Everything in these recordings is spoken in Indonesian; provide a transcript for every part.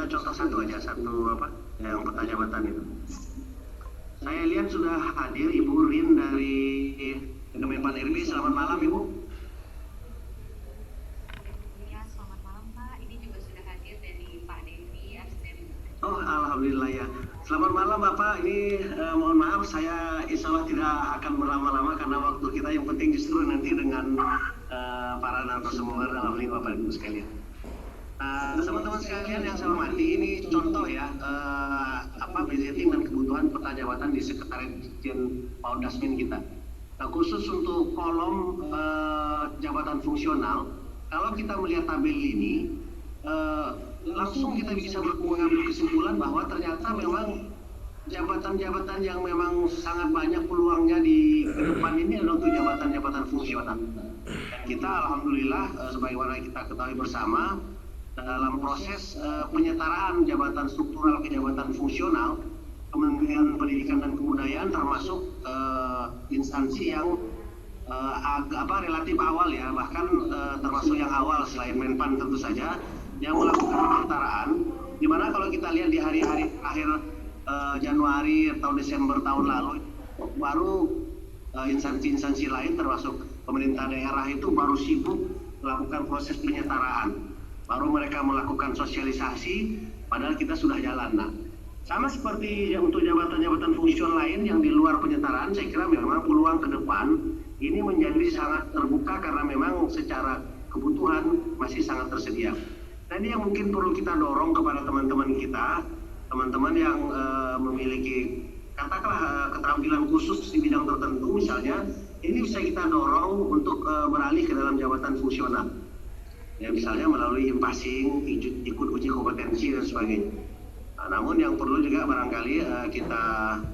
contoh satu aja, satu apa yang peta jabatan itu. Saya lihat sudah hadir Ibu Rin dari Kemenpan RB. Selamat malam Ibu. Ya, selamat malam Pak. Ini juga sudah hadir dari Pak Devi, asisten. Oh, alhamdulillah ya. Selamat malam Bapak. Ini mohon maaf saya insya Allah tidak akan berlama-lama karena waktu kita yang penting justru nanti dengan para narasumber dalam ini Bapak Ibu sekalian. Teman-teman sekalian yang saya hormati, ini contoh ya budgeting dan kebutuhan peta jabatan di Sekretariat Dirjen Paudasmin kita. Nah, khusus untuk kolom jabatan fungsional, kalau kita melihat tabel ini, langsung kita bisa mengambil kesimpulan bahwa ternyata memang jabatan-jabatan yang memang sangat banyak peluangnya di depan ini adalah untuk jabatan-jabatan fungsional. Dan kita alhamdulillah sebagaimana kita ketahui bersama dalam proses penyetaraan jabatan struktural ke jabatan fungsional, Kementerian Pendidikan dan Kebudayaan termasuk instansi yang relatif awal ya, bahkan termasuk yang awal selain Menpan tentu saja, yang melakukan penyetaraan, di mana kalau kita lihat di hari-hari akhir Januari atau Desember tahun lalu, baru instansi-instansi lain termasuk pemerintah daerah itu baru sibuk melakukan proses penyetaraan, baru mereka melakukan sosialisasi, padahal kita sudah jalan. Nah, sama seperti untuk jabatan-jabatan fungsional lain yang di luar penyetaraan, saya kira memang peluang ke depan ini menjadi sangat terbuka karena memang secara kebutuhan masih sangat tersedia. Nah, ini yang mungkin perlu kita dorong kepada teman-teman kita, teman-teman yang memiliki katakanlah keterampilan khusus di bidang tertentu misalnya, ini bisa kita dorong untuk beralih ke dalam jabatan fungsional. Ya, misalnya melalui passing, ikut uji kompetensi dan sebagainya. Nah, namun yang perlu juga barangkali kita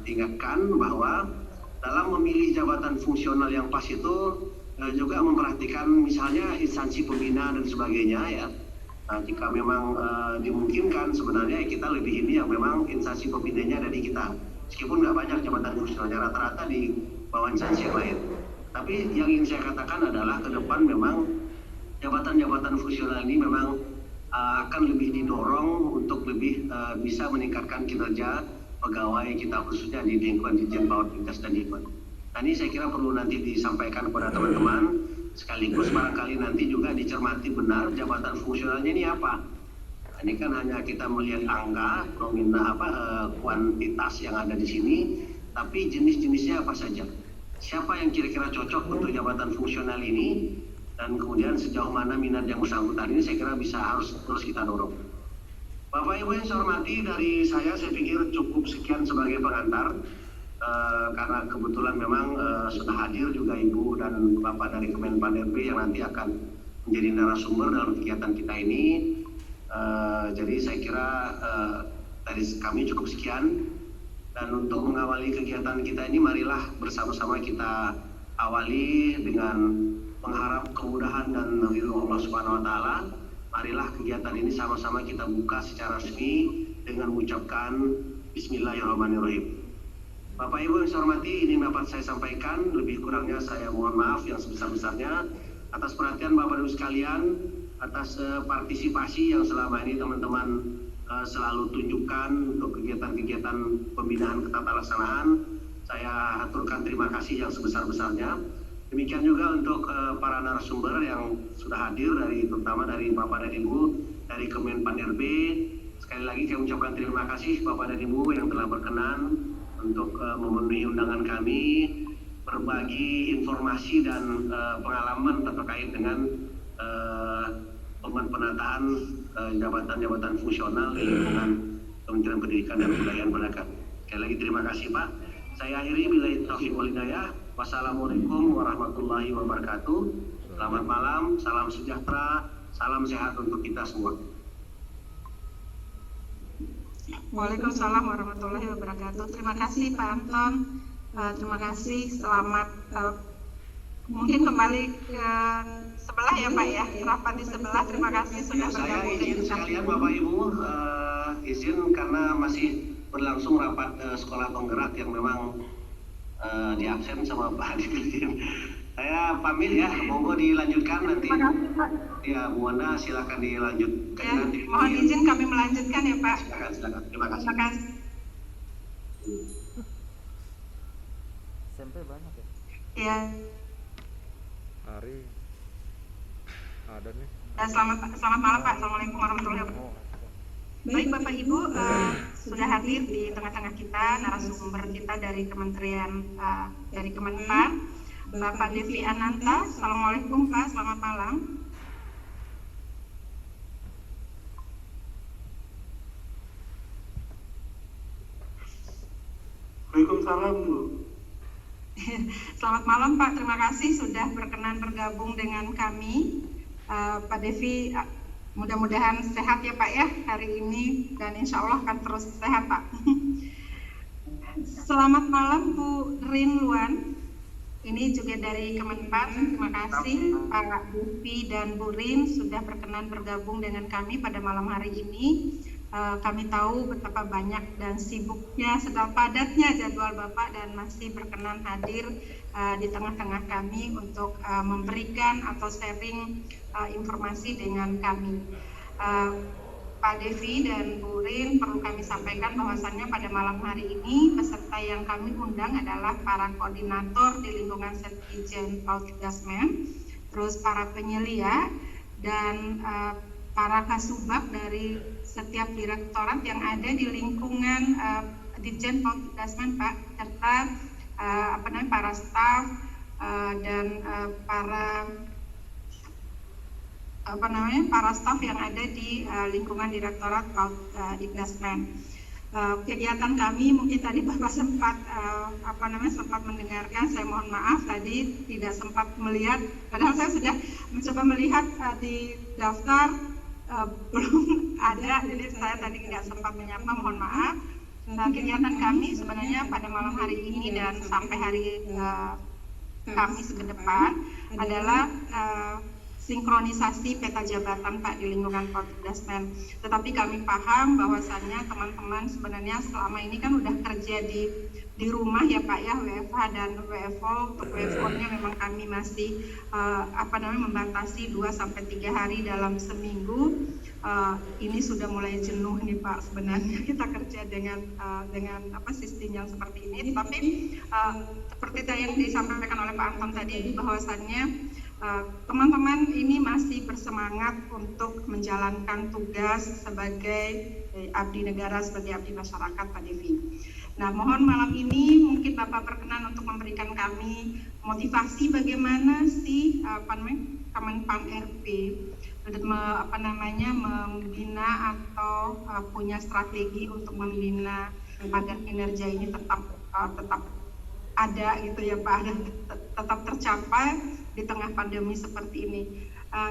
ingatkan bahwa dalam memilih jabatan fungsional yang pas itu juga memperhatikan misalnya instansi pembina dan sebagainya ya. Nah, jika memang dimungkinkan sebenarnya kita lebih ini yang memang instansi pembinanya ada di kita. Meskipun nggak banyak jabatan fungsionalnya, rata-rata di bawah instansi yang lain. Tapi yang ingin saya katakan adalah ke depan memang jabatan-jabatan fungsional ini memang akan lebih didorong untuk lebih bisa meningkatkan kinerja pegawai kita khususnya di lingkungan Dirjen Paut Lintas dan Dikbud. Nah, ini saya kira perlu nanti disampaikan kepada teman-teman, sekaligus barangkali nanti juga dicermati benar jabatan fungsionalnya ini apa. Nah, ini kan hanya kita melihat angka, nominal kuantitas yang ada di sini, tapi jenis-jenisnya apa saja. Siapa yang kira-kira cocok untuk jabatan fungsional ini, dan kemudian sejauh mana minat yang bersangkutan ini saya kira bisa harus terus kita dorong. Bapak Ibu yang saya hormati, dari saya pikir cukup sekian sebagai pengantar. Karena kebetulan memang sudah hadir juga Ibu dan Bapak dari Kemenpan RB yang nanti akan menjadi narasumber dalam kegiatan kita ini. Jadi saya kira dari kami cukup sekian, dan untuk mengawali kegiatan kita ini marilah bersama-sama kita awali dengan mengharap kemudahan dan ridho Allah Subhanahu wa taala. Marilah kegiatan ini sama-sama kita buka secara resmi dengan mengucapkan Bismillahirrahmanirrahim. Bapak Ibu yang saya hormati, ini dapat saya sampaikan, lebih kurangnya saya mohon maaf yang sebesar-besarnya atas perhatian Bapak Ibu sekalian, atas partisipasi yang selama ini teman-teman selalu tunjukkan untuk kegiatan-kegiatan pembinaan ketatalaksanaan. Saya aturkan terima kasih yang sebesar-besarnya. Demikian juga untuk para narasumber yang sudah hadir, terutama dari Bapak dan Ibu dari Kemenpan RB. Sekali lagi saya ucapkan terima kasih Bapak dan Ibu yang telah berkenan untuk memenuhi undangan kami, berbagi informasi dan pengalaman terkait dengan penataan jabatan-jabatan fungsional di lingkungan Kementerian Pendidikan dan Kebudayaan Pendidikan. Sekali lagi terima kasih Pak. Saya akhiri billahi taufiq wal hidayah. Wassalamualaikum warahmatullahi wabarakatuh. Selamat malam, salam sejahtera, salam sehat untuk kita semua. Waalaikumsalam warahmatullahi wabarakatuh. Terima kasih Pak Anton. Terima kasih. Selamat mungkin kembali ke sebelah ya Pak ya. Rapat di sebelah. Terima kasih sudah bergabung. Saya izin sekalian Bapak Ibu, izin karena masih berlangsung rapat sekolah penggerak yang memang diabsen sama Pak Dirjen. Saya pamit ya, monggo dilanjutkan nanti. Terima kasih Pak. Ya, Bu Wanda silakan dilanjutkan. Ya, mohon izin kami melanjutkan ya Pak. Silakan. Terima kasih. Terima kasih. SMP banyak ya? Ya, Ari ada nih. selamat malam Pak. Assalamualaikum warahmatullahi wabarakatuh. Baik Bapak Ibu, sudah hadir di tengah-tengah kita narasumber kita dari Kementerian dari Kemenpan, Bapak Devi Ananta. Assalamualaikum Pak, selamat malam. Waalaikumsalam Bu. Selamat malam Pak, terima kasih sudah berkenan bergabung dengan kami. Pak Devi, mudah-mudahan sehat ya Pak ya hari ini dan insya Allah akan terus sehat Pak. Selamat malam Bu Rin Luan, ini juga dari Kemenpan. Terima kasih Pak Devi dan Bu Rin sudah berkenan bergabung dengan kami pada malam hari ini. Kami tahu betapa banyak dan sibuknya, sedang padatnya jadwal Bapak dan masih berkenan hadir di tengah-tengah kami untuk memberikan atau sharing informasi dengan kami. Pak Devi dan Bu Rin, perlu kami sampaikan bahwasannya pada malam hari ini peserta yang kami undang adalah para koordinator di lingkungan Setjen PAUD Gasmen, terus para penyelia dan para kasubag dari setiap direktorat yang ada di lingkungan Ditjen PAUD Gasmen Pak, serta para staf dan para staf yang ada di lingkungan Direktorat PAUD Gasmen. Kegiatan kami mungkin tadi Bapak sempat sempat mendengarkan. Saya mohon maaf tadi tidak sempat melihat, padahal saya sudah mencoba melihat di daftar belum ada, jadi saya tadi tidak sempat menyapa, mohon maaf. Kegiatan kami sebenarnya pada malam hari ini dan sampai hari Kamis ke depan adalah sinkronisasi peta jabatan Pak di lingkungan PAUD Gasmen. Tetapi kami paham bahwasannya teman-teman sebenarnya selama ini kan udah kerja di rumah ya Pak ya, WFH dan WFO. Untuk WFO-nya memang kami masih membatasi 2-3 hari dalam seminggu. Ini sudah mulai jenuh nih Pak sebenarnya kita kerja dengan sistem yang seperti ini. Tapi seperti yang disampaikan oleh Pak Anton tadi bahwasannya teman-teman ini masih bersemangat untuk menjalankan tugas sebagai abdi negara, sebagai abdi masyarakat Pak Devi. Nah, mohon malam ini mungkin Bapak berkenan untuk memberikan kami motivasi bagaimana sih Kemenpan RP membina atau punya strategi untuk membina agar kinerja ini tetap ada gitu ya Pak, dan tetap tercapai di tengah pandemi seperti ini.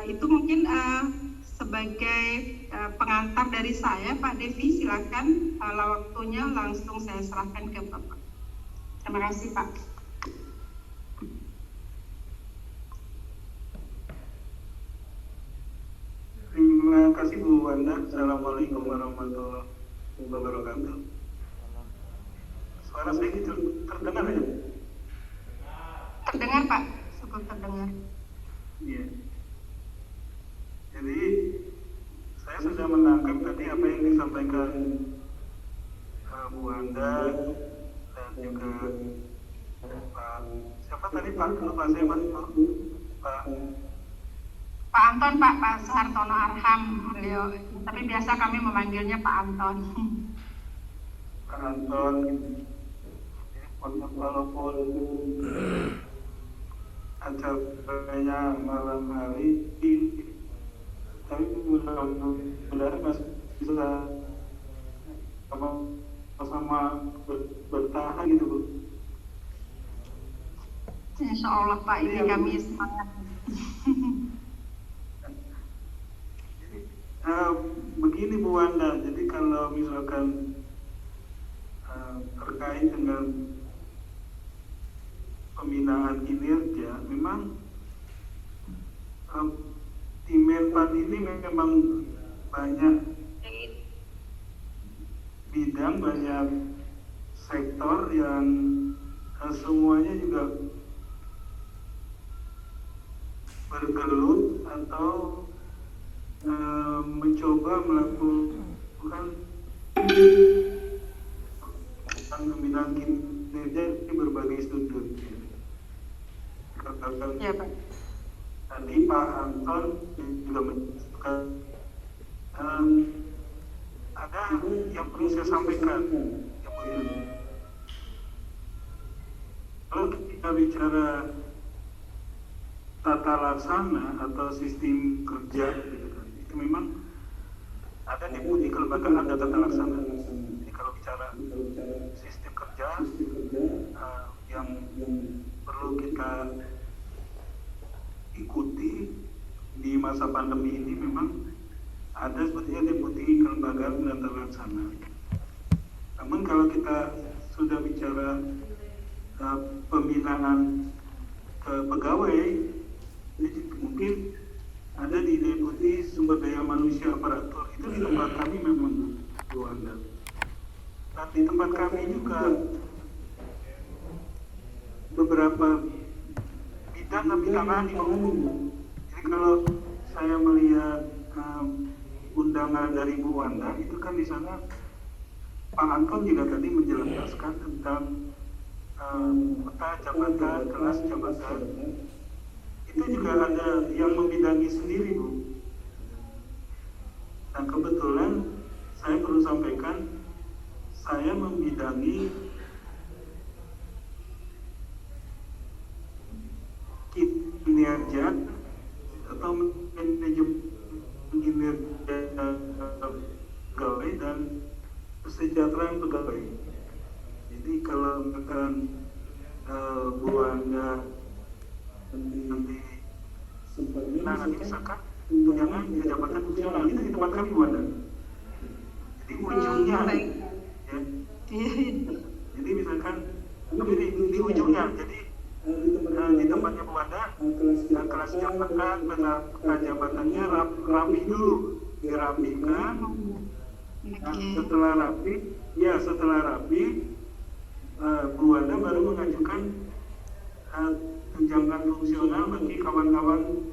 Itu mungkin sebagai pengantar dari saya, Pak Devi, silakan waktunya langsung saya serahkan ke Bapak. Terima kasih Pak. Terima kasih Bu Wanda. Assalamualaikum warahmatullahi wabarakatuh. Suara saya ini terdengar ya? Terdengar Pak, cukup terdengar. Iya. Jadi saya sudah menangkap tadi apa yang disampaikan Bu Wanda dan juga Pak siapa tadi Pak, lupa saya Pak Anton, Pak Soehartono Arham beliau, tapi biasa kami memanggilnya Pak Anton. Pak Anton, walaupun acaranya malam hari ini, tapi mudah-mudahan masih bisa sama bertahan gitu Bu. Insya Allah Pak, ini kami semangat. Begini Bu Wanda, jadi kalau misalkan terkait dengan pembinaan kinerja, memang di Menpan ini memang banyak bidang, banyak sektor yang semuanya juga bergelut atau mencoba melakukan pembinaan kinerja di berbagai sudut. Ya Pak. Tadi Pak Anton juga menyebutkan ada yang perlu saya sampaikan. Kalau kita bicara tata laksana atau sistem kerja, itu memang ada di kelembagaan ada tata laksana. Jadi kalau bicara sistem kerja yang perlu kita ikuti di masa pandemi ini memang ada sebetulnya deputi kelembagaan dan tata laksana. Namun kalau kita sudah bicara pembinaan pegawai, mungkin ada di deputi sumber daya manusia aparatur, itu di tempat kami memang Bu Anda. Dan di tempat kami juga beberapa bidang kami tangani. Jadi kalau saya melihat undangan dari Bu Wanda, itu kan di sana Pak Anton juga tadi menjelaskan tentang peta jabatan, kelas jabatan. Itu juga ada yang membidangi sendiri, Bu. Dan kebetulan saya perlu sampaikan, saya membidangi kinerja atau manajemen kinerja pegawai dan kesejahteraan pegawai. Jadi kalau misalkan Bu Anda nanti misalkan tunjangan jabatan fungsional itu di tempat kami Bu Anda. Jadi ujungnya, ya. Jadi misalkan di ujungnya, jadi di tempatnya Bu Anda, kelas jabatan, peta jabatannya rapi dulu, dirapikan. Nah, setelah rapi, Bu Anda baru mengajukan tunjangan fungsional bagi kawan-kawan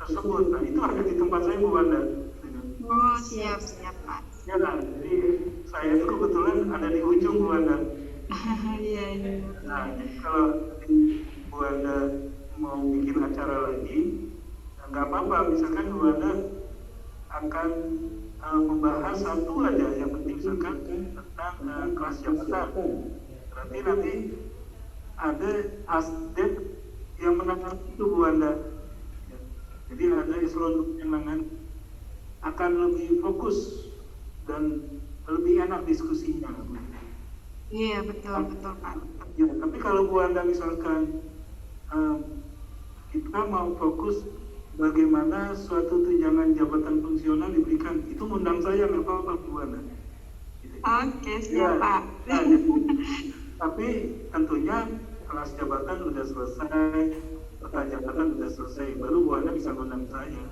tersebut. Nah, itu ada di tempat saya Bu Anda. Oh, siap Pak. Ya kan, jadi saya itu kebetulan ada di ujung Bu Anda. Iya. Nah, kalau Bu Anda mau bikin acara lagi, nggak apa-apa. Misalkan Bu Anda akan membahas satu aja, yang penting misalkan tentang kelas jabatan. Berarti nanti ada asdep yang menangani itu Bu Anda. Jadi ada eselon yang akan lebih fokus dan lebih enak diskusinya. Iya betul Pak. Ya, tapi kalau Bu Anda misalkan kita mau fokus bagaimana suatu tunjangan jabatan fungsional diberikan, itu undang saya nggak apa-apa Bu Anda. Oke, siap Pak. Nah, tapi tentunya kelas jabatan sudah selesai, peta jabatan sudah selesai, baru Bu Anda bisa mengundang saya.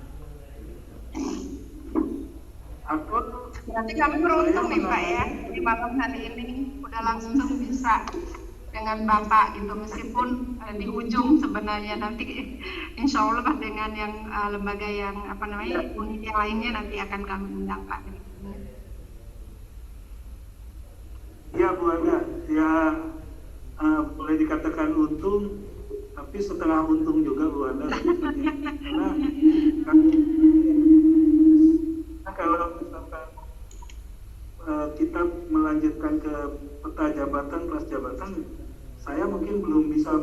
Berarti kami beruntung nih Pak ya, di malam hari ini udah langsung bisa dengan Bapak gitu, meskipun di ujung sebenarnya nanti insya Allah Pak dengan yang lembaga yang unit yang lainnya nanti akan kami undang Pak. Ya Bu Anda, ya boleh dikatakan untung, tapi setengah untung juga Bu Anda. Karena kalau misalkan kita melanjutkan ke peta jabatan, kelas jabatan, saya mungkin belum bisa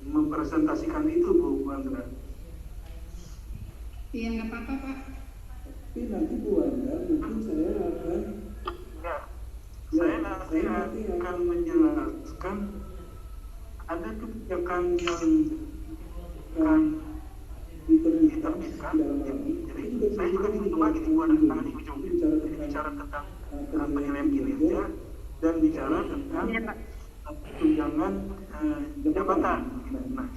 mempresentasikan itu Bu Andra. Iya nggak apa-apa Pak. Tapi nanti Bu Anda mungkin saya akan saya nanti akan menjelaskan ada kebijakan yang akan diterbitkan. Jadi saya juga ingin berbagi di Bu Anda di ujung. Jadi bicara tentang penilaian kinerja dan bicara tentang tunjangan jabatan. Nah,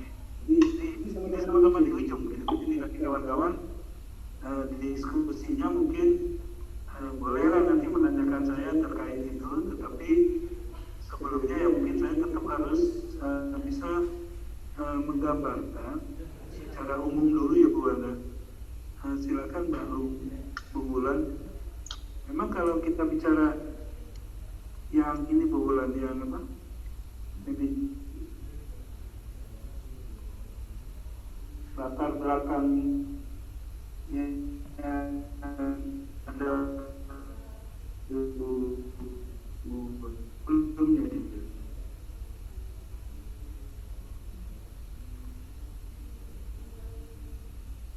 ini sama-sama di ujung. Jadi nanti kawan-kawan diskusinya mungkin bolehlah nanti menanyakan saya terkait itu, tetapi sebelumnya ya mungkin saya tetap harus bisa menggambarkan secara umum dulu ya Bu Wanda. Silakan Bu Bulan. Memang kalau kita bicara yang ini Bu Bulan, yang apa? Jadi latar belakang yang ada belumnya juga.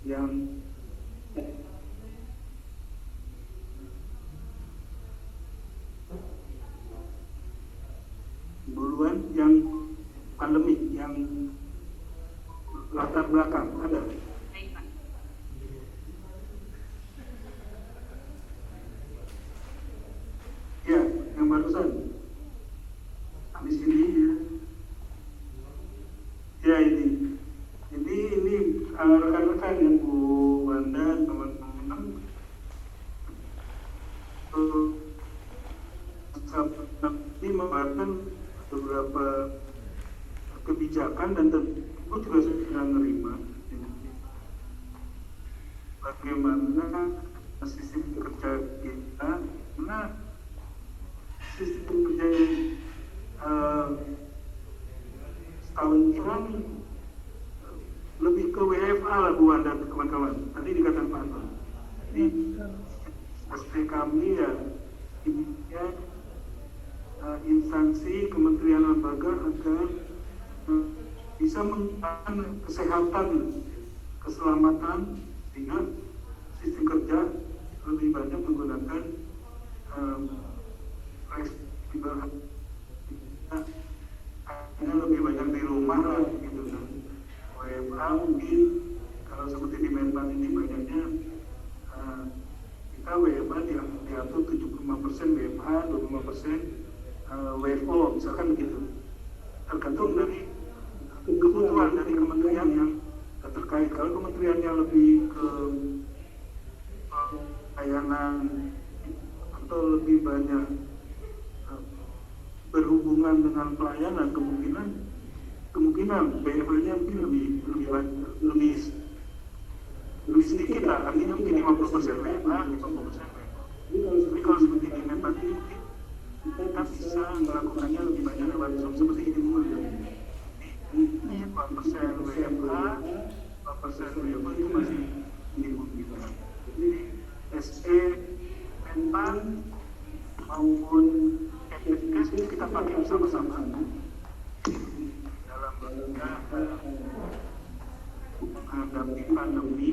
Yang duluan yang pandemi, yang latar belakang ada. Baik, Pak. Ya, yang barusan. Habis ini ya. Ya ini. Ini rekan-rekan yang Bu Wanda, teman-teman. Ini membahaskan beberapa kebijakan dan tentu juga sudah menerima bagaimana sistem kerja kita, karena sistem kerja setahun ini lebih ke WFA lah Bu Wanda dan kawan-kawan. Tadi dikatakan Pak Anton. Jadi aspek kami ya intinya instansi kementerian lembaga agar bisa mengembangkan kesehatan, keselamatan, sehingga sistem kerja lebih banyak menggunakan fleksibel, lebih banyak di rumah lah gitu kan. WFA mungkin kalau seperti di Menpan ini banyaknya kita WFA diatur 75% WFA, 25% WFO misalkan begitu, tergantung dari kebutuhan dari kementerian yang terkait. Kalau kementeriannya lebih ke layanan atau lebih banyak berhubungan dengan pelayanan, kemungkinan WFO-nya mungkin lebih sedikit lah, artinya mungkin 50% WFA, 50% WFO. Tapi kalau seperti di Menpan ini kita bisa melakukannya lebih banyak lewat Zoom seperti ini dulu. 4% WFA, 4% WFO itu masih minimum kita. Jadi SE, Menpan maupun FDKS itu kita pakai bersama-sama dalam rangka menghadapi pandemi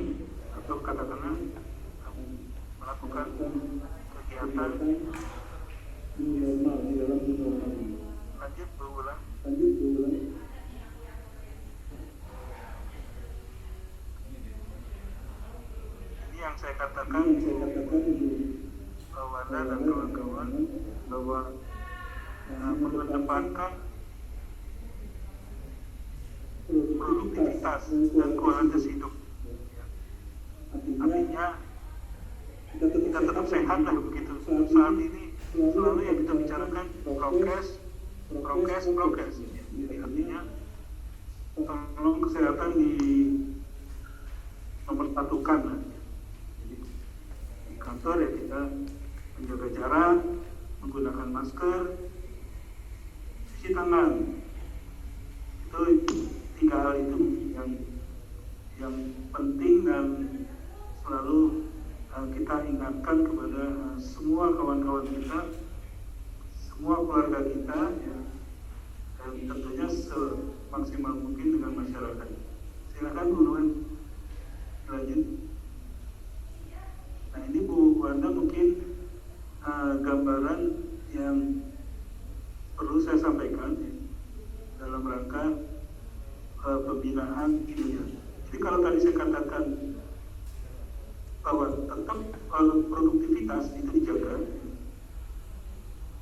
atau katakanlah melakukan kegiatan normal di dalam normal. lanjut berulang. Ini yang saya katakan Pak Wanda dan kawan-kawan bahwa mengedepankan produktivitas dan kualitas hidup. Artinya kita tetap sehat lah begitu. Untuk saat ini selalu yang kita bicarakan prokes. Jadi artinya tolong kesehatan di nomor satukan lah. Jadi di kantor ya kita menjaga jarak, menggunakan masker, cuci tangan. Itu 3 hal itu yang penting dan selalu kita ingatkan kepada semua kawan-kawan kita, semua keluarga kita, ya, dan tentunya semaksimal mungkin dengan masyarakat. Silakan Bu Nuan lanjut. Nah ini Bu Wanda mungkin gambaran yang perlu saya sampaikan ya, dalam rangka pembinaan ini ya. Jadi kalau tadi saya katakan bahwa tetap produktivitas itu dijaga,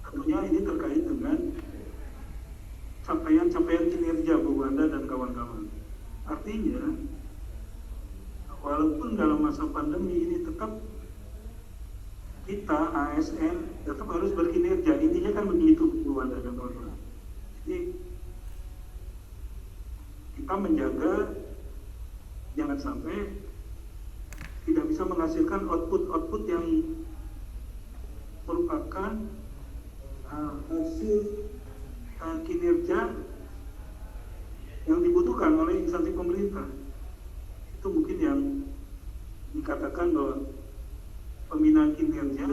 tentunya ini terkait dengan capaian kinerja Bu Wanda dan kawan-kawan. Artinya walaupun dalam masa pandemi ini tetap kita ASN tetap harus berkinerja, intinya kan begitu Bu Wanda dan kawan-kawan. Jadi kita menjaga jangan sampai tidak bisa menghasilkan output yang merupakan hasil kinerja yang dibutuhkan oleh instansi pemerintah. Itu mungkin yang dikatakan bahwa pembinaan kinerja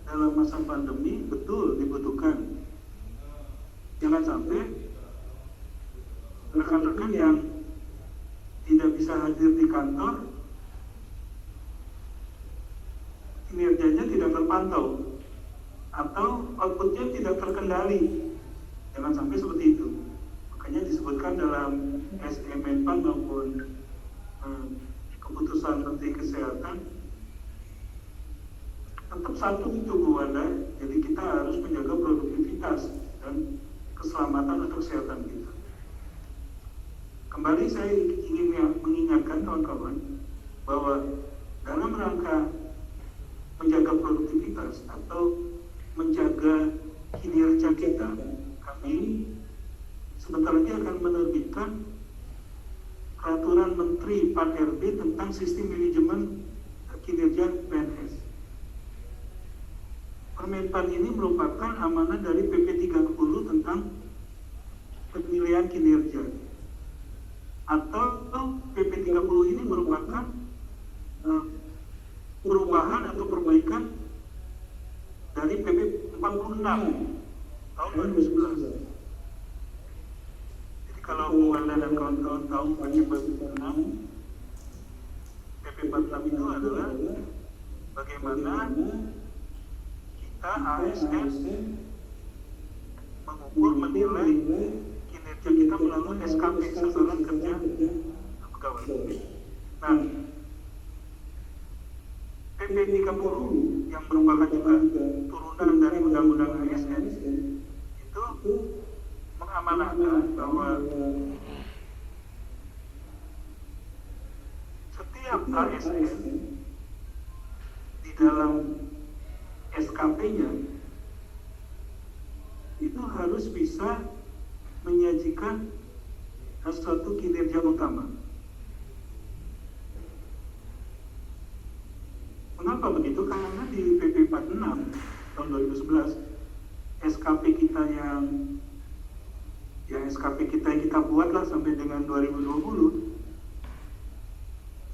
dalam masa pandemi betul dibutuhkan. Jangan sampai rekan-rekan yang tidak bisa hadir di kantor, kinerjanya tidak terpantau atau outputnya tidak terkendali. Jangan sampai seperti itu. Makanya disebutkan dalam SE Menpan maupun keputusan Menteri Kesehatan, tetap satu itu Bu Wanda. Jadi kita harus menjaga produktivitas dan keselamatan atau kesehatan kita. Kembali saya ingin mengingatkan kawan-kawan bahwa dalam rangka menjaga produktivitas atau menjaga kinerja kita, kami sebentar lagi akan menerbitkan peraturan Menteri Pan-RB tentang sistem manajemen kinerja PNS. Permenpan ini merupakan amanah dari PP 30 tentang penilaian kinerja, atau PP 30 ini merupakan perubahan atau perbaikan dari PP 46 tahun 2011. Jadi kalau Bu Wanda dan kawan-kawan tahu PP 46, PP 46 itu adalah bagaimana kita ASN mengukur, menilai kinerja kita melalui SKP, sasaran kerja pegawai. Nah, PP 30 yang merupakan juga turunan dari Undang-Undang ASN itu mengamanahkan bahwa setiap ASN di dalam SKP-nya itu harus bisa menyajikan suatu kinerja utama. Mengapa begitu? Karena di PP 46 tahun 2011 SKP kita yang kita buatlah sampai dengan 2020,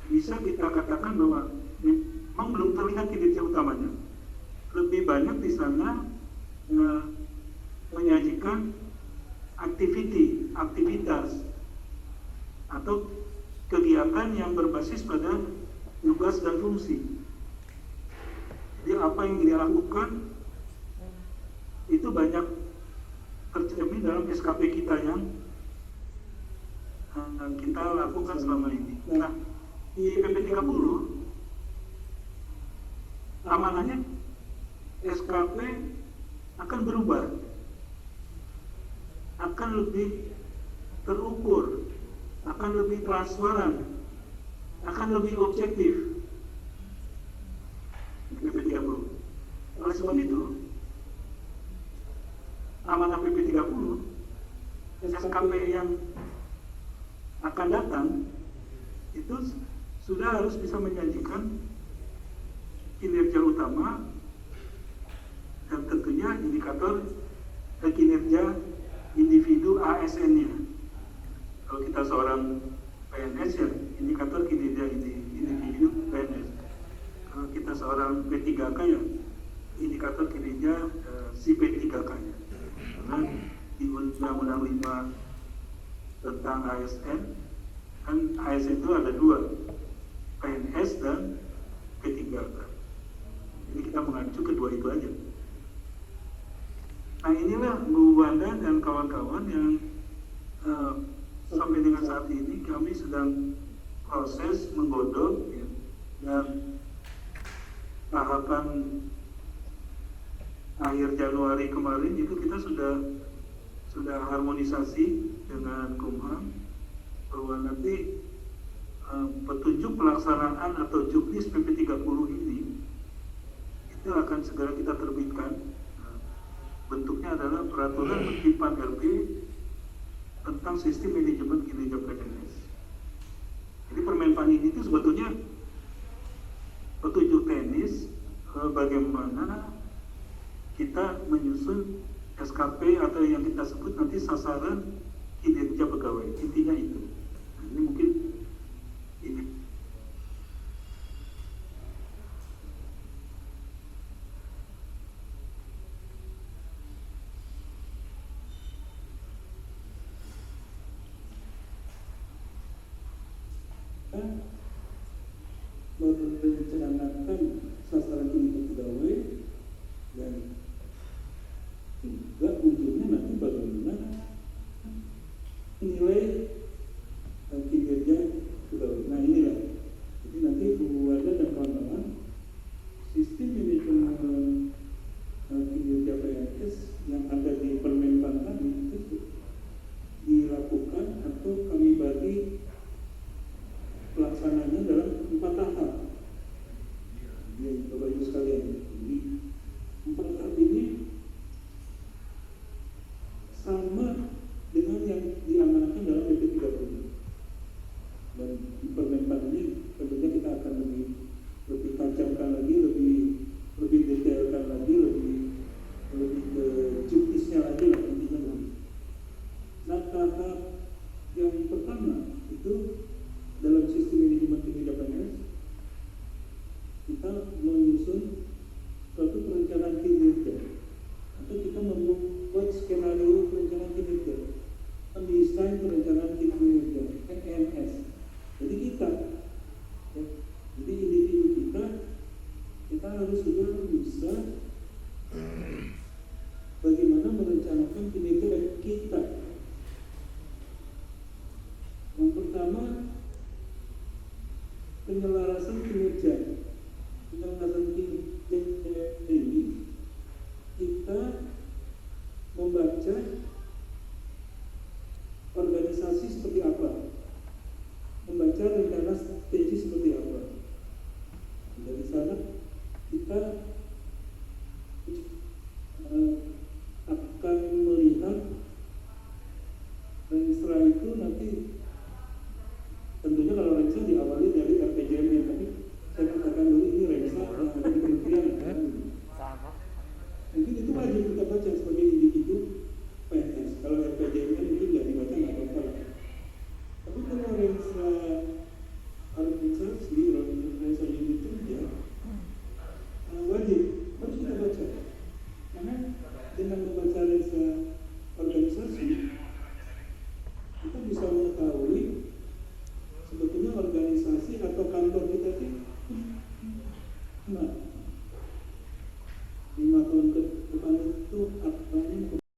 bisa kita katakan bahwa memang belum terlihat kinerja utamanya. Lebih banyak di sana menyajikan aktivitas atau kegiatan yang berbasis pada tugas dan fungsi. Jadi apa yang dia lakukan itu banyak tercermin dalam SKP kita yang kita lakukan selama ini. Nah, di PP 30 amanahnya SKP akan berubah, akan lebih terukur, akan lebih transparan, akan lebih objektif. PP 30. Oleh sebab itu, amanah PP 30, SKP yang akan datang itu sudah harus bisa menyajikan kinerja utama dan tentunya indikator kinerja individu ASN-nya. Kalau kita seorang PNS ya indikator kinerja individu PNS. Kalau kita seorang P3K ya indikator kinerja si P3K-nya. Karena di Undang-Undang 5 tentang ASN, kan ASN itu ada dua, PNS dan P3K. Jadi kita mengacu kedua itu aja. Nah inilah Bu Wanda dan kawan-kawan yang sampai dengan saat ini kami sedang proses menggodok ya, dan tahapan akhir Januari kemarin itu kita sudah harmonisasi dengan Kumham bahwa nanti petunjuk pelaksanaan atau juknis PP 30 ini itu akan segera kita terbitkan. Bentuknya adalah peraturan Menteri Pan-RB tentang sistem manajemen kinerja PNS. Jadi Di Permenpan ini itu sebetulnya petunjuk teknis bagaimana kita menyusun SKP atau yang kita sebut nanti sasaran kinerja pegawai. Intinya itu. Nah, ini mungkin ini. Merencanakan sasaran kinerja pegawai dan juga ujungnya nanti bagaimana nilai kinerja pegawai. Nah inilah, jadi nanti Bu Wanda dan kawan-kawan sistem manajemen kinerja PNS yang ada di Permenpan tadi itu dilakukan atau kami bagi pelaksananya dalam 4 tahap. Ya, Bapak Ibu sekalian. Jadi 4 tahap ini sama dengan yang diamanatkan dalam PP 30. Dan di Permenpan ini tentunya kita akan lebih tajamkan lagi, lebih detailkan lagi, lebih ke juknisnya lagi lah intinya begitu. Nah, tahap yang pertama itu dalam sistem manajemen kinerja PNS kita menyusun suatu perencanaan kinerja atau kita membuat skenario perencanaan kinerja, mendesain perencanaan kinerja PNS. Jadi kita, ya, jadi individu kita harus juga bisa bagaimana merencanakan kinerja kita. Yang pertama, penyelarasan kinerja ini kita membaca organisasi seperti apa, membaca rencana strategi seperti